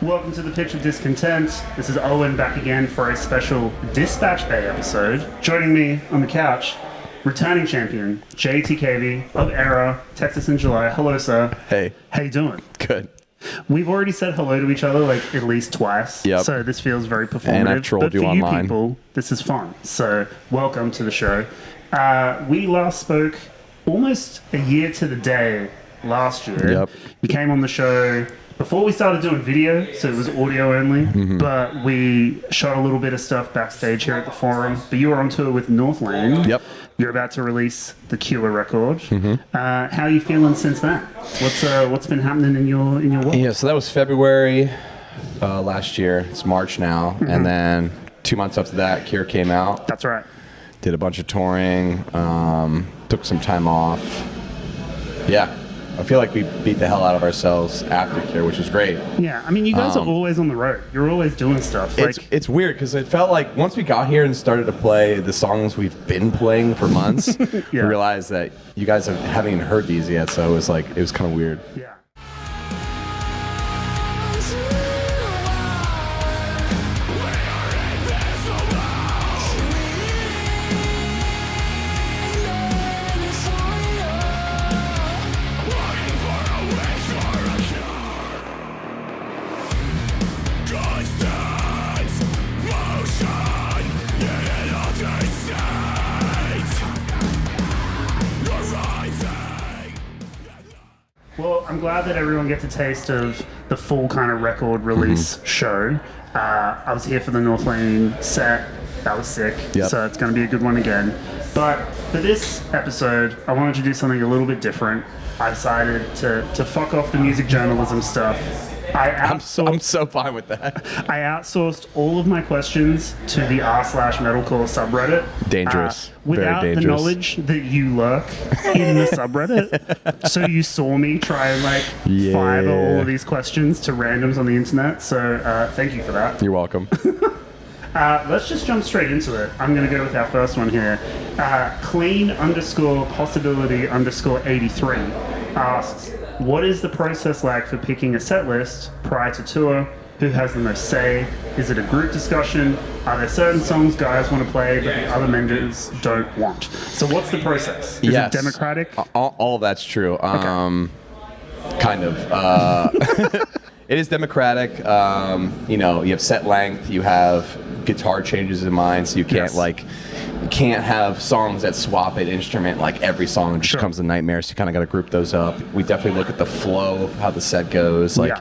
Welcome to the Pitch of Discontent. This is Owen back again for a special Dispatch Bay episode. Joining me on the couch, returning champion, JT Cavey of ERRA, Texas in July. Hello, sir. Hey. How you doing? Good. We've already said hello to each other like at least twice. Yep. So this feels very performative. And I've trolled but you for online. you people, this is fun. So welcome to the show. We last spoke almost a year to the day last year. Yep. You came on the show before we started doing video, so it was audio only, but we shot a little bit of stuff backstage here at the forum. But you were on tour with North Lane. Yep. You're about to release the Cure record. How are you feeling since then? What's been happening in your world? Yeah, so that was February last year. It's March now. And then 2 months after that, Cure came out. That's right. Did a bunch of touring. Took some time off. Yeah. I feel like we beat the hell out of ourselves after Cure, which was great. Yeah, I mean, you guys are always on the road. You're always doing stuff. It's weird because it felt like once we got here and started to play the songs we've been playing for months, we realized that you guys haven't even heard these yet. So it was kind of weird. Yeah. Well, I'm glad that everyone gets a taste of the full kind of record release show. I was here for the North Lane set. That was sick. Yep. So it's going to be a good one again. But for this episode, I wanted to do something a little bit different. I decided to fuck off the music journalism stuff. I'm so fine with that. I outsourced all of my questions to the r/metalcore subreddit. Dangerous. Without Very dangerous. the knowledge that you lurk in the subreddit. So you saw me try and fiber all of these questions to randoms on the internet. So thank you for that. You're welcome. Let's just jump straight into it. I'm going to go with our first one here. Clean_possibility_83 asks, what is the process like for picking a set list prior to tour? Who has the most say? Is it a group discussion? Are there certain songs guys want to play but the other members don't want? So what's the process? Is it democratic? All of that's true. Okay. Kind of. It is democratic. You have set length. You have guitar changes in mind, so you can't you can't have songs that swap an instrument like every song just comes a nightmare. So you kind of got to group those up. We definitely look at the flow of how the set goes. You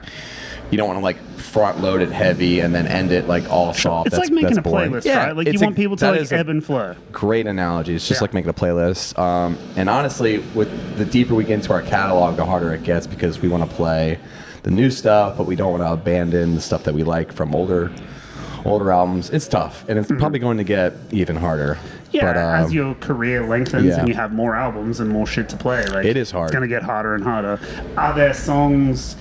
don't want to front load it heavy and then end it all soft. It's like making a playlist, right? You want people to ebb and flow. Great analogy. It's just like making a playlist. And honestly, with the deeper we get into our catalog, the harder it gets because we want to play the new stuff, but we don't want to abandon the stuff that we like from older albums. It's tough, and it's probably going to get even harder. Yeah, but, as your career lengthens and you have more albums and more shit to play, it is hard. It's going to get harder and harder. Are there songs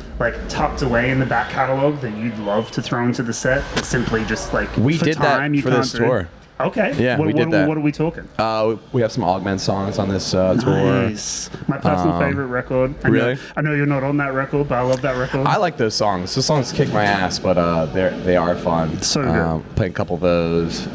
tucked away in the back catalog that you'd love to throw into the set that simply just we for did time that you for can't this do? tour? Okay. Yeah, we did that. What are we talking? We have some Augment songs on this tour. Nice. My personal favorite record. Really? I know you're not on that record, but I love that record. I like those songs. Those songs kick my ass, but they are fun. So good. Playing a couple of those.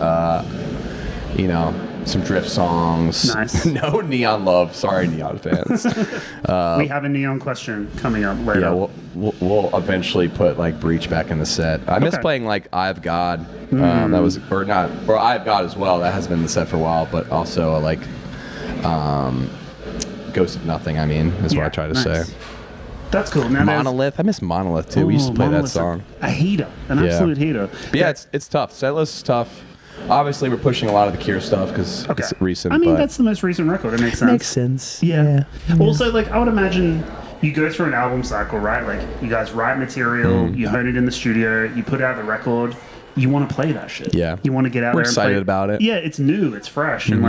Some Drift songs. Nice. No Neon Love. Sorry, Neon fans. We have a Neon question coming up later. Yeah, we'll eventually put Breach back in the set. I miss playing I've God. That was or I've God as well. That has been in the set for a while, but also Ghost of Nothing. I mean, is what I try to say. That's cool. Now Monolith. I miss Monolith too. We used to play that song. A heater, an absolute heater. But yeah, it's tough. Setlist is tough. Obviously, we're pushing a lot of the Cure stuff because it's recent. I mean, that's the most recent record. It makes sense. Makes sense. Yeah. Also, I would imagine you go through an album cycle, right? You guys write material, you hone it in the studio, you put out the record. You want to play that shit. Yeah. You want to get out there and play. We're excited about it. Yeah, it's new, it's fresh, and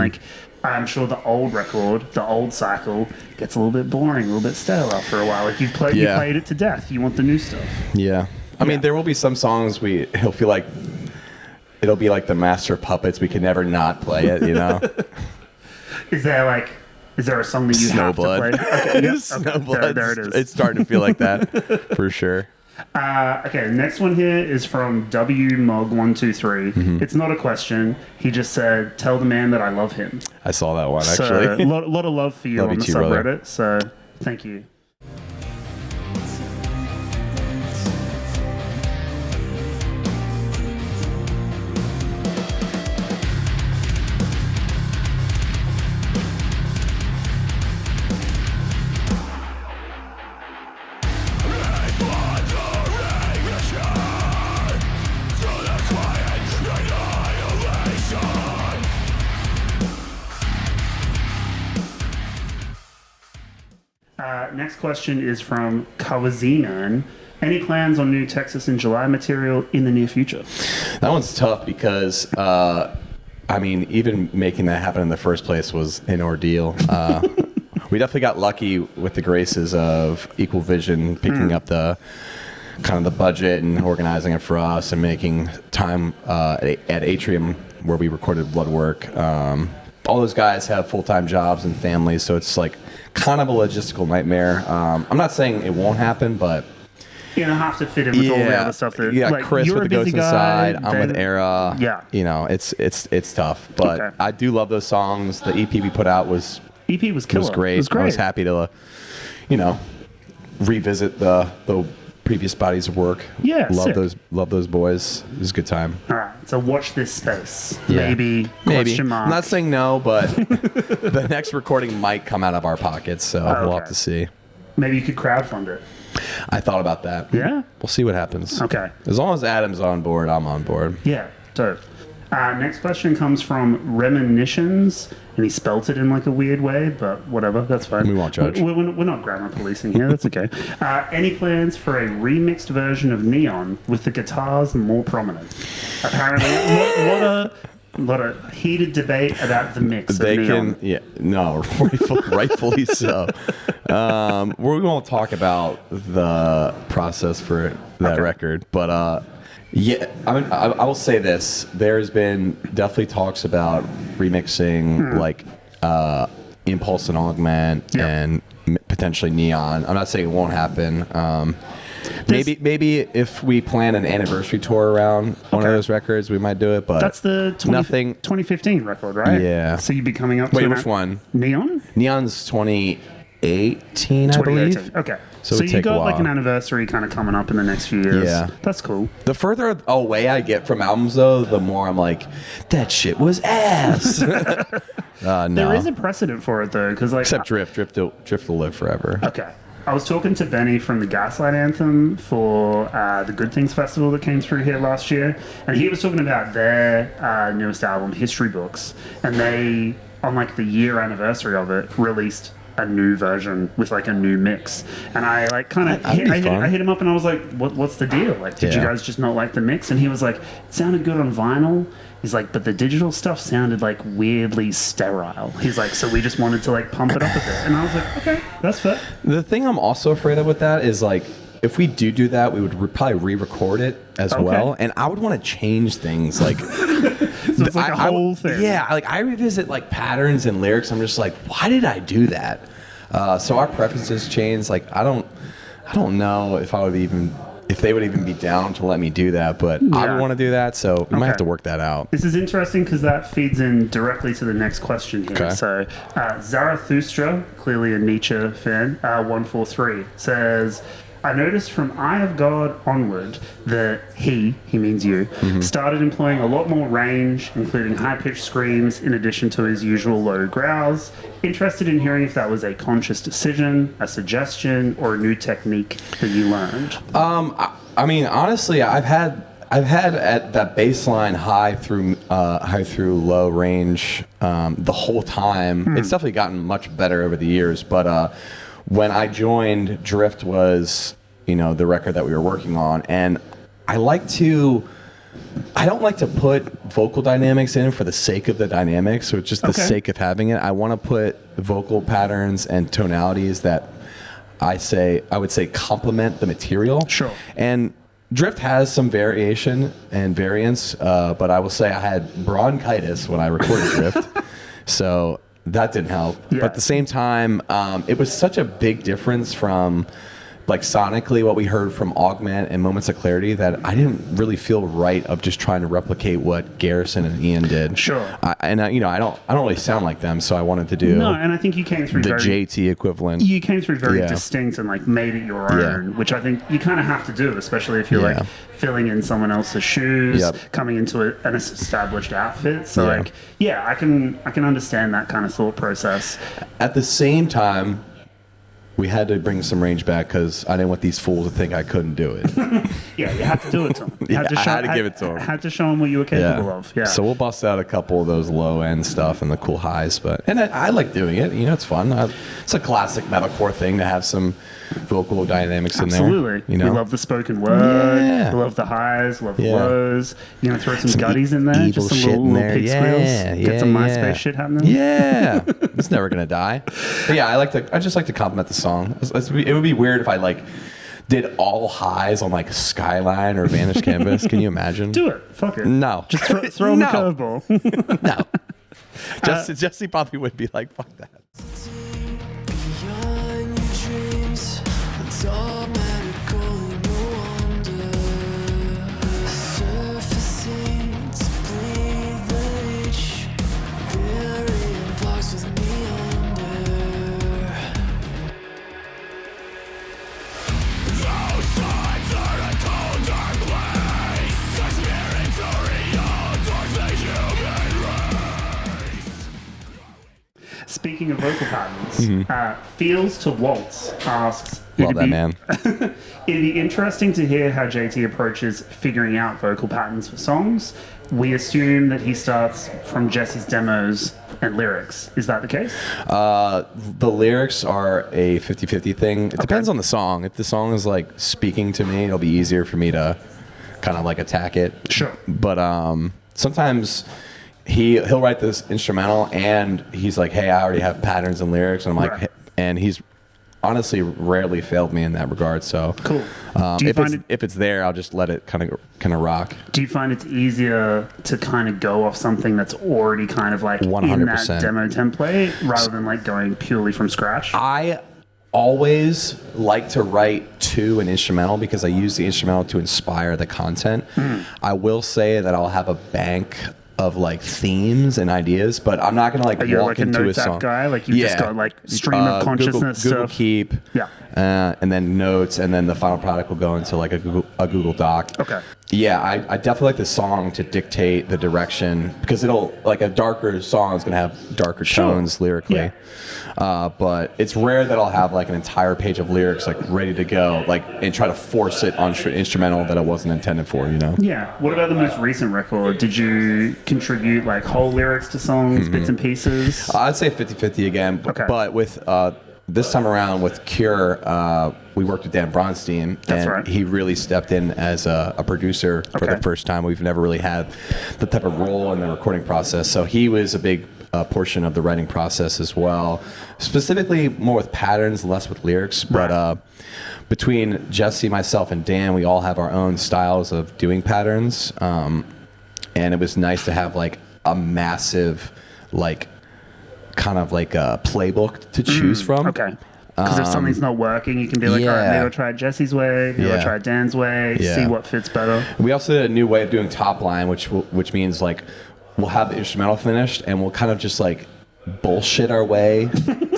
I'm sure the old record, the old cycle, gets a little bit boring, a little bit stale after a while. You played it to death. You want the new stuff. Yeah. I mean, there will be some songs he'll feel like it'll be like the Master of Puppets. We can never not play it, Is there a song that you have to play? Okay, Snowblood. There it is. It's starting to feel like that, for sure. Okay, next one here is from WMog123. Mm-hmm. It's not a question. He just said, "Tell the man that I love him." I saw that one, So, actually. a lot of love for you Love on you the too, brother. subreddit. So, thank you. Next question is from Kawazinan. Any plans on new Texas in July material in the near future? That one's tough because, even making that happen in the first place was an ordeal. We definitely got lucky with the graces of Equal Vision picking up the kind of the budget and organizing it for us and making time at Atrium where we recorded Bloodwork. All those guys have full-time jobs and families, so it's like kind of a logistical nightmare. I'm not saying it won't happen, but You know, have to fit in with all the other stuff. That, yeah, like, Chris you're with the a busy Ghost guy, Inside. I'm with ERRA. Yeah. You know, it's tough, but Okay. I do love those songs. The EP we put out was EP was killer. was great. It was great. I was happy to, revisit the previous bodies of work. Yeah, love sick. those boys. It was a good time. All right, so watch this space. Yeah. Maybe. Question mark. I'm not saying no, but the next recording might come out of our pockets, so we'll have okay. to see. Maybe you could crowdfund it. I thought about that. Yeah? We'll see what happens. Okay. As long as Adam's on board, I'm on board. Yeah, dope. Next question comes from Reminiscence, and he spelt it in like a weird way, but whatever, that's fine. We won't judge. We're not grammar policing here, that's okay. Any plans for a remixed version of Neon with the guitars more prominent? Apparently, what a heated debate about the mix of Neon. Rightfully so. We won't talk about the process for that record, but I will say this: there's been definitely talks about remixing like Impulse and Augment and potentially Neon. I'm not saying it won't happen. Maybe if we plan an anniversary tour around one of those records, we might do it. But That's the 2015 record, right? Yeah. So you'd be coming up to Wait, which one? Neon? Neon's 2018, I believe. 2018. Okay. So So it'd you take a got like while. an anniversary kind of coming up in the next few years. Yeah. That's cool. The further away I get from albums, though, the more I'm like, that shit was ass. No. There is a precedent for it though, because like Except Drift. Drift will live forever. Okay. I was talking to Benny from the Gaslight Anthem for the Good Things Festival that came through here last year, and he was talking about their newest album, History Books, and they, on like the year anniversary of it, released a new version with like a new mix. And I like kind of I hit him up and I was like, what's the deal? Like, did you guys just not like the mix? And he was like, it sounded good on vinyl. He's like, but the digital stuff sounded like weirdly sterile. He's like, so we just wanted to like pump it up a bit. And I was like, okay, that's fair. The thing I'm also afraid of with that is like, if we do that, we would probably re-record it as well, and I would want to change things. Like, So it's like a whole thing. Yeah, like I revisit like patterns and lyrics. I'm just like, why did I do that? So our preferences change. Like, I don't know if they would even be down to let me do that, but I would want to do that. So we might have to work that out. This is interesting because that feeds in directly to the next question here. Okay. So Zarathustra, clearly a Nietzsche fan, 143 says, I noticed from Eye of God onward that he means you, started employing a lot more range, including high-pitched screams in addition to his usual low growls. Interested in hearing if that was a conscious decision, a suggestion, or a new technique that you learned. I mean, honestly, I've had at that baseline high through low range the whole time. It's definitely gotten much better over the years, but when I joined, Drift was, the record that we were working on, and I don't like to put vocal dynamics in for the sake of the dynamics, or just the sake of having it. I want to put vocal patterns and tonalities that I would say complement the material. Sure. And Drift has some variation and variance, but I will say I had bronchitis when I recorded Drift, so that didn't help. Yeah. But at the same time, it was such a big difference from like sonically what we heard from Augment and Moments of Clarity that I didn't really feel right of just trying to replicate what Garrison and Ian did. Sure. I don't really sound like them, so I wanted to do No, and I think you came through the JT equivalent. You came through very distinct and like made it your own, which I think you kind of have to do, especially if you're like filling in someone else's shoes, coming into an established outfit. So like, I can understand that kind of thought process. At the same time, we had to bring some range back because I didn't want these fools to think I couldn't do it. Yeah, you had to do it to them. I had to give it to them. Had to show them what you were capable of. Yeah. So we'll bust out a couple of those low end stuff and the cool highs, and I like doing it. You know, it's fun. It's a classic metalcore thing to have some vocal dynamics in there. Absolutely. You know, we love the spoken word. We love the highs. Love the lows. You know, throw some gutties in there. Just some little pig squeals. Get some MySpace shit happening. Yeah, it's never gonna die. But yeah, I just like to compliment the song. It would be weird if I like did all highs on like Skyline or Vanish Canvas. Can you imagine? Do it. Fuck it. No. Just throw him a curveball. No. Jesse probably would be like, fuck that. Speaking of vocal patterns, Feels to Waltz asks, love that man. It'd be interesting to hear how JT approaches figuring out vocal patterns for songs. We assume that he starts from Jesse's demos and lyrics. Is that the case? The lyrics are a 50-50 thing. It depends on the song. If the song is like speaking to me, it'll be easier for me to kind of like attack it. Sure. But sometimes he'll write this instrumental and he's like, hey, I already have patterns and lyrics, and I'm like, hey, and he's honestly rarely failed me in that regard. So cool. If it's there, I'll just let it kind of rock. Do you find it's easier to kind of go off something that's already kind of like 100%. In that demo template rather than like going purely from scratch? I always like to write to an instrumental because I use the instrumental to inspire the content. I will say that I'll have a bank of like themes and ideas, but I'm not gonna like walk into a song. Guy, like you just got like stream of consciousness Google stuff. Keep, and then notes, and then the final product will go into like a Google Doc. Okay. Yeah, I definitely like the song to dictate the direction because it'll like a darker song is gonna have darker tones lyrically. Yeah. But it's rare that I'll have like an entire page of lyrics like ready to go, like and try to force it on instrumental that it wasn't intended for, you know? Yeah. What about the most recent record? Did you contribute like whole lyrics to songs, bits and pieces? I'd say 50-50 again. Okay. But with this time around with Cure, we worked with Dan Bronstein, and he really stepped in as a producer for the first time. We've never really had the type of role in the recording process, so he was a big portion of the writing process as well. Specifically, more with patterns, less with lyrics. But between Jesse, myself, and Dan, we all have our own styles of doing patterns, and it was nice to have like a massive, like, kind of like a playbook to choose from. Okay. Because if something's not working, you can be like, all right, maybe I'll try Jesse's way, maybe I'll try Dan's way, see what fits better. We also did a new way of doing top line, which means like we'll have the instrumental finished and we'll kind of just like bullshit our way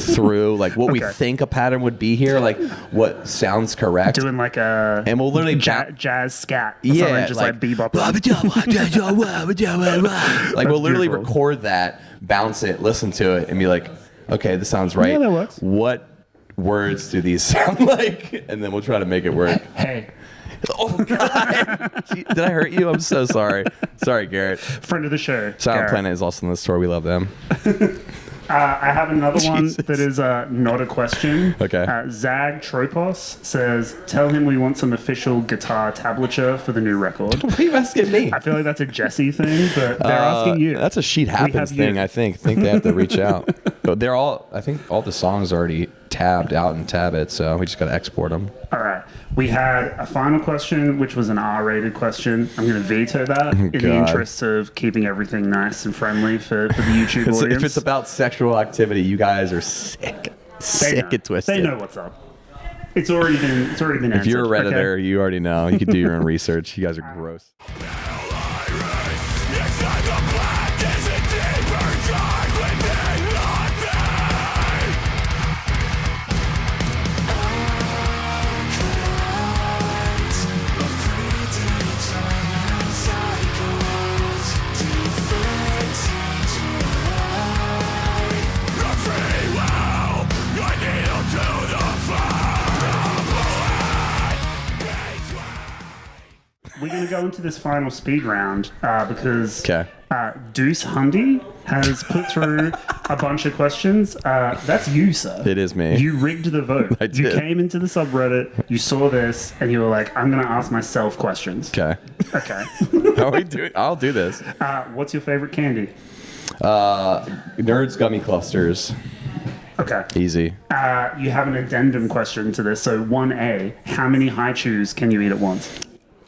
through like what we think a pattern would be here, like what sounds correct. Doing like a and we'll literally jazz scat. Yeah, just like bebop. Like we'll literally record that, bounce it, listen to it, and be like, okay, this sounds right. Yeah, that works. What words do these sound like? And then we'll try to make it work. Hey. Oh God! Did I hurt you? I'm so sorry. Sorry, Garrett. Friend of the show. Silent Planet is also in the store. We love them. I have another one that is not a question. Okay. Zag Tropos says, tell him we want some official guitar tablature for the new record. What are you asking me? I feel like that's a Jesse thing, but they're asking you. That's a Sheet Happens thing, I think. I think they have to reach out. But they're all, I think all the songs are already tabbed out in Tabit, so we just got to export them. All right. We had a final question, which was an R-rated question. I'm going to veto that in the interest of keeping everything nice and friendly for the YouTube audience. If it's about sexual activity, you guys are sick. Sick and twisted. They know what's up. It's already been answered. If you're a Redditor, okay? you already know. You can do your own research. You guys are gross. We're going to go into this final speed round because Okay. Deuce Hundy has put through a bunch of questions. That's you, sir. It is me. You rigged the vote. I did. You came into the subreddit, you saw this, and you were like, I'm going to ask myself questions. Okay. Okay. How are we doing? I'll do this. What's your favorite candy? Nerds gummy clusters. Okay. Easy. You have an addendum question to this. So 1A, how many high chews can you eat at once?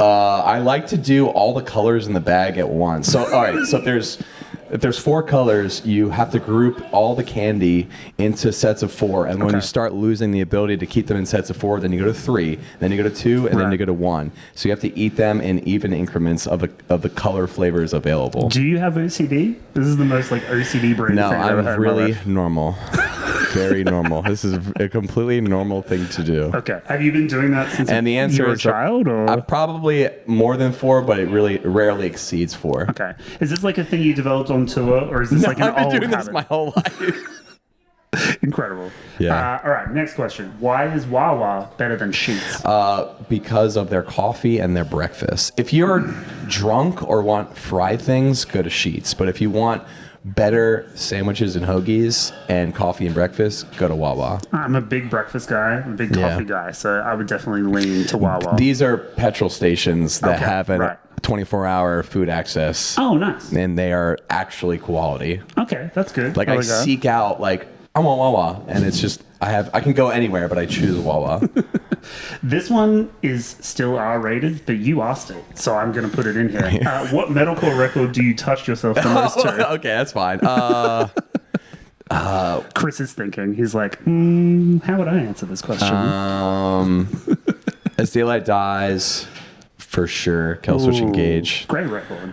I like to do all the colors in the bag at once. So, all right. So if there's 4 colors, you have to group all the candy into sets of 4. And when you start losing the ability to keep them in sets of 4, then you go to 3, then you go to 2, and then you go to 1. So you have to eat them in even increments of the color flavors available. Do you have OCD? This is the most like OCD brain No, thing I've ever heard I'm in my really life. normal. Very normal. This is a completely normal thing to do. Okay. Have you been doing that since And the answer you were a is child? Or? I'm probably more than 4, but it really rarely exceeds 4. Okay. Is this like a thing you developed on tour, or is this like an I've been old doing this habit? my whole life. Incredible. Yeah. All right. Next question. Why is Wawa better than Sheets? Because of their coffee and their breakfast. If you're drunk or want fried things, go to Sheets. But if you want better sandwiches and hoagies and coffee and breakfast, go to Wawa. I'm a big breakfast guy. I'm a big coffee guy, so I would definitely lean to Wawa. These are petrol stations that Okay, have a right. 24-hour food access. Oh, nice. And they are actually quality. Okay, that's good. Like There I we go. seek out like I want Wawa, and it's just I can go anywhere, but I choose Wawa. This one is still R-rated, but you asked it, so I'm going to put it in here. What metalcore record do you touch yourself the most to? Okay, that's fine. Chris is thinking. He's like, how would I answer this question? As Daylight Dies, for sure. Killswitch Ooh, Engage. Great record.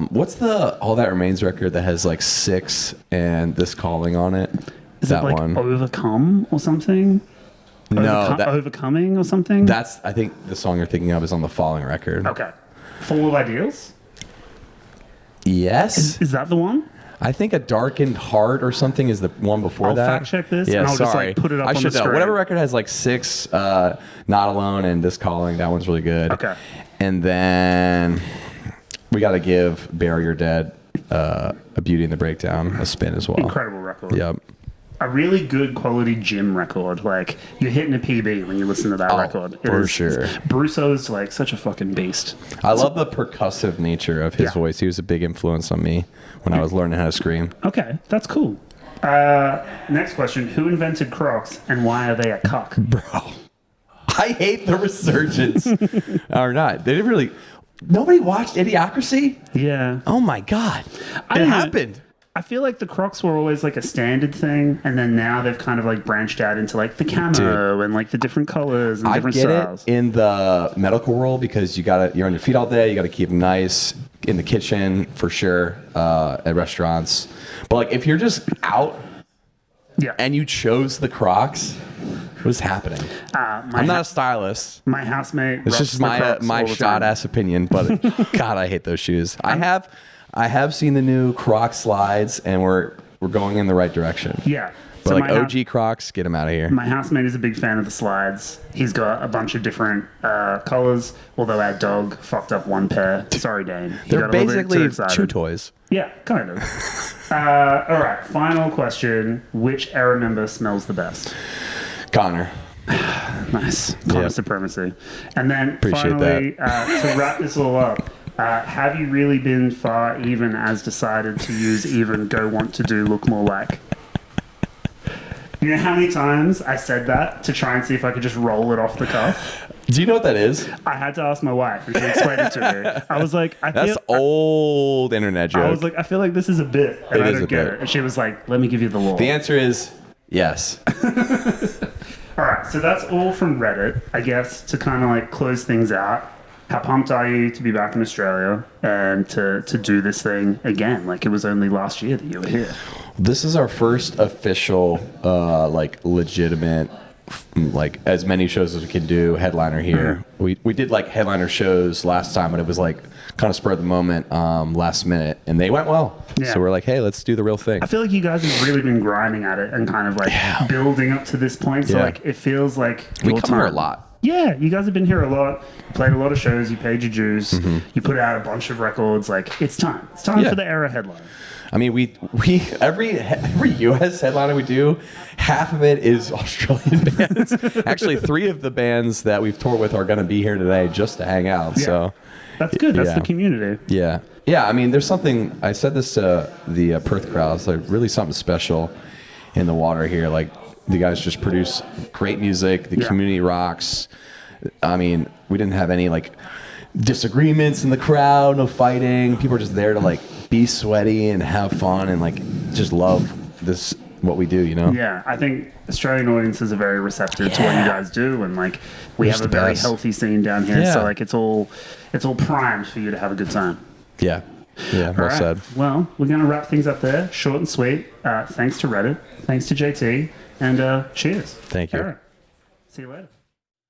What's the All That Remains record that has like 6 and This Calling on it? Is that it like one? Overcome or something? No, Overcoming or something? that's I think the song you're thinking of is on the following record. Okay. Full of Ideals? Yes. Is that the one? I think A Darkened Heart or something is the one before I'll that. fact check this, Yeah, and I'll sorry. just like put it up I on should the know. screen. Whatever record has like 6, Not Alone and This Calling, that one's really good. Okay. And then we got to give Bury Your Dead, A Beauty and the Breakdown a spin as well. Incredible record. Yep. A really good quality gym record. Like, you're hitting a PB when you listen to that record. for sure. Bruso's like such a fucking beast. I love the percussive nature of his voice. He was a big influence on me when I was learning how to scream. Okay, that's cool. Next question. Who invented Crocs and why are they a cuck? Bro, I hate the resurgence. Or not. They didn't really... Nobody watched Idiocracy? Yeah. Oh my God. I It don't know. happened. I feel like the Crocs were always like a standard thing, and then now they've kind of like branched out into like the camo and like the different colors and I different get styles. it in the medical world because you're on your feet all day. You got to keep them nice in the kitchen for sure, at restaurants. But like if you're just out Yeah. and you chose the Crocs, what's happening? I'm not a stylist. My housemate. It's rocks just the Crocs my all the shot time. ass opinion, but God, I hate those shoes. I have seen the new Croc slides, and we're going in the right direction. Yeah. But So like my OG Crocs, get them out of here. My housemate is a big fan of the slides. He's got a bunch of different colors, although our dog fucked up one pair. Sorry, Dane. He They're got a little bit too basically excited. chew toys. Yeah, kind of. All right, final question. Which ERRA member smells the best? Connor. Nice. Connor supremacy. And then Appreciate finally, to wrap this all up, have you really been far even as decided to use even go want to do look more like? You know how many times I said that to try and see if I could just roll it off the cuff? Do you know what that is? I had to ask my wife, and she explained it to me. I was like, That's old internet joke. I was like, I feel like this is a bit, and I It is don't a get bit. it. And she was like, let me give you the law. The answer is yes. All right, so that's all from Reddit. I guess to kind of like close things out, how pumped are you to be back in Australia and to do this thing again? Like it was only last year that you were here. This is our first official, like legitimate, like as many shows as we can do headliner here. We did like headliner shows last time, but it was like kind of spur of the moment, last minute, and they went well. Yeah. So we're like, hey, let's do the real thing. I feel like you guys have really been grinding at it and kind of like building up to this point. So like it feels like We your come here a time. lot. Yeah, you guys have been here a lot. You played a lot of shows. You paid your dues. You put out a bunch of records. Like it's time. It's time for the ERRA headline. I mean, we every U.S. headliner we do, half of it is Australian bands. Actually, 3 of the bands that we've toured with are going to be here today just to hang out. Yeah. So That's good. That's the community. Yeah. I mean, there's something. I said this to the Perth crowd. It's like really something special in the water here. Like the guys just produce great music. The community rocks. I mean, we didn't have any like disagreements in the crowd. No fighting. People are just there to like be sweaty and have fun and like just love this what we do. You know. Yeah, I think Australian audiences are very receptive to what you guys do, and like we have a very healthy scene down here. So like it's all primed for you to have a good time. Yeah. Well said. Well, we're going to wrap things up there. Short and sweet. Thanks to Reddit. Thanks to JT. And cheers. Thank you. ERRA. See you later.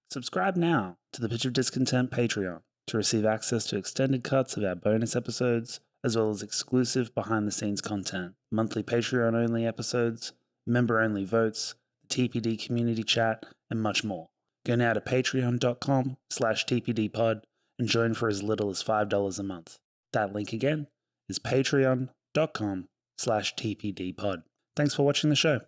Subscribe now to the Pitch of Discontent Patreon to receive access to extended cuts of our bonus episodes, as well as exclusive behind-the-scenes content, monthly Patreon-only episodes, member-only votes, the TPD community chat, and much more. Go now to patreon.com/tpdpod and join for as little as $5 a month. That link again is patreon.com/tpdpod. Thanks for watching the show.